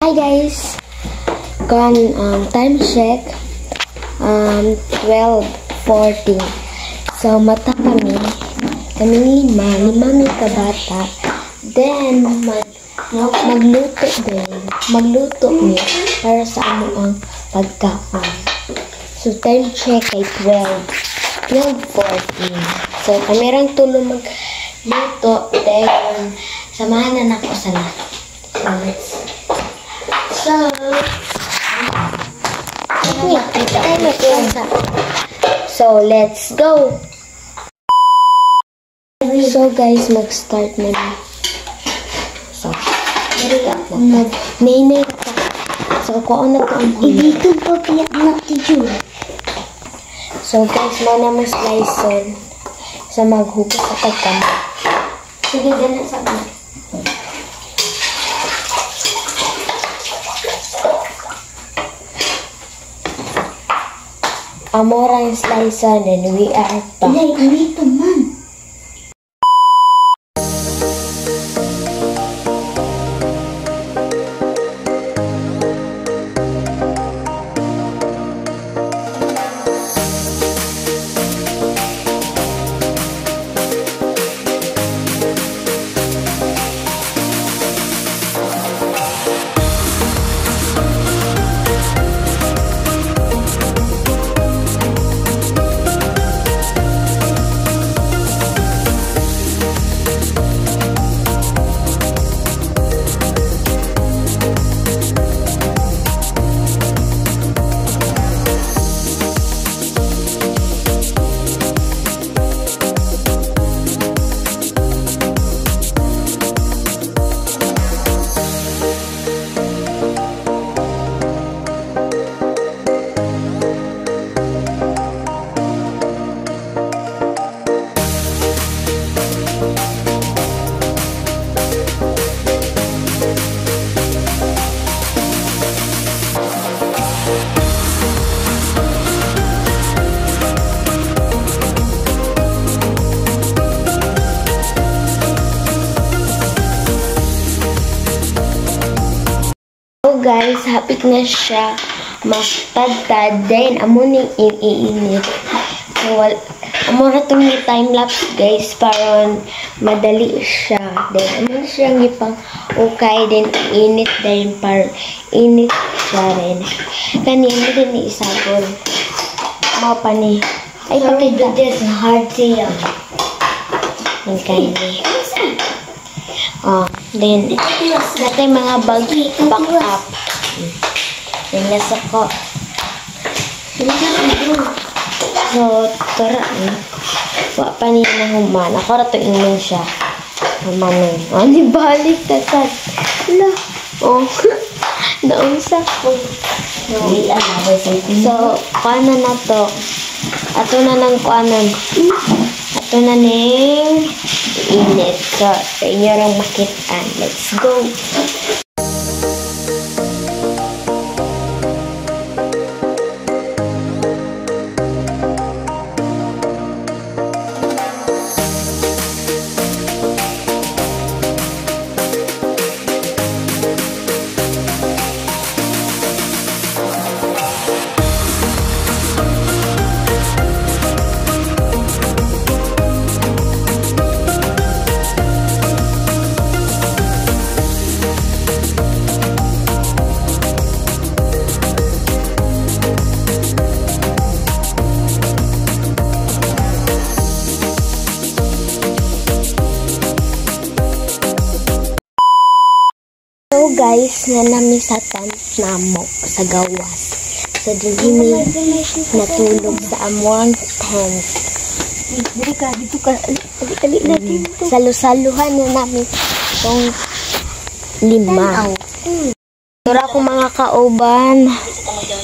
Hi guys! Time check 12:40. So mata kaming lima may kabata. Then magluto mi para sa ang pagkaon. So time check ay 12:14. So kamerang tulo magluto. Then samahan na ako sana. So let's go. So guys, mag-start na. So nay so ko na to ang dito pa piyak na tiyo. So guys, mo na mo slice sa maghugas sa pagkama. Sige, ganun sa akin. Amora yung slice and we are back. Dito man. Guys, hapit na siya magtadtad. Then, amo ning iinit. So, amo na itong time-lapse, guys, para madali siya. Then, amo siyang ipang okay. Then, init din para init siya rin. Kanina din isagol. Mga pa ni. Ay, pakita. This hard siya. Yung kanina. Then, natin mga back up. Then, nasa ko. So, tara. Pa niya na human. Ako rato ingin siya. Humanin. Di balik tatad. Wala. Naunsa ko. So, kuanan na to. Ato na ng kuanan. Ato na ning init. So, sa inyo lang makitaan. Let's go! So guys, nanamisatan namo sa gawas. So dili natulog sa among tent. Dili ka dito ka ali na dito. Salusaluhan na namin tong lima. Tura ko mga kauban.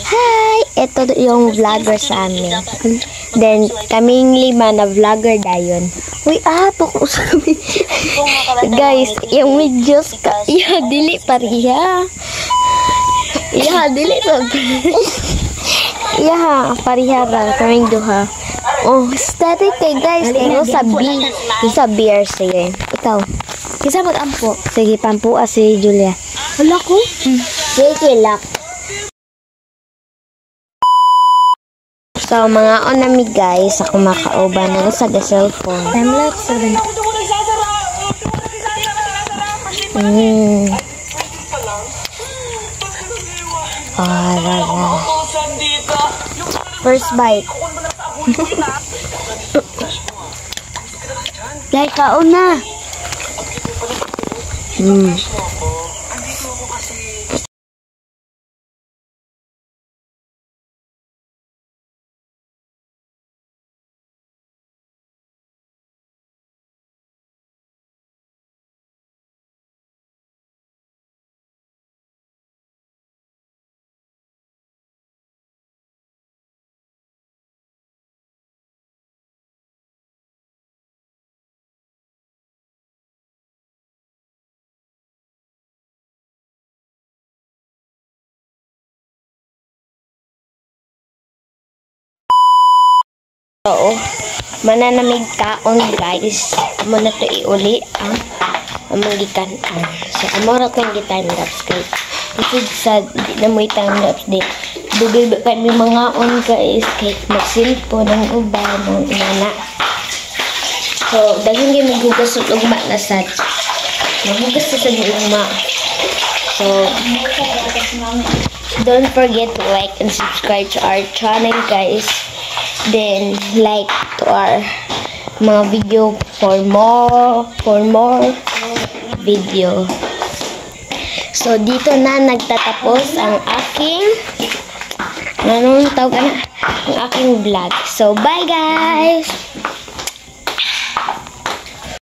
Hi! Ito yung vlogger sa amin. Then, kaming lima na vlogger dayon. Uy, ko sa kami. Guys, yung videos ka. Dili pariha. Dili to. Pariha ra. Kaming duha. Static kay guys. Kaya sa beer. Sige. Ikaw. Kisa mag-ampo. Sige, pampuas si Julia. Wala ko? Kilak. So, mga onami guys, ako makauban na sa cellphone. Time-lapse. First bite. Dahil kauna. Oo. Mananamig taon guys. Amo na to iuli ang magikan. So amo ra kang time lapse guys. Isig sa di na mo time lapse din. Dugay ba kami mga on guys kay magsilpo ng uban ng inana. So daghang gyud maghugas og ugma na sad. Maghugas sa ugma. So don't forget to like and subscribe to our channel guys. Then like to our mga video for more video. So dito na nagtatapos ang aking ang aking vlog. So bye guys.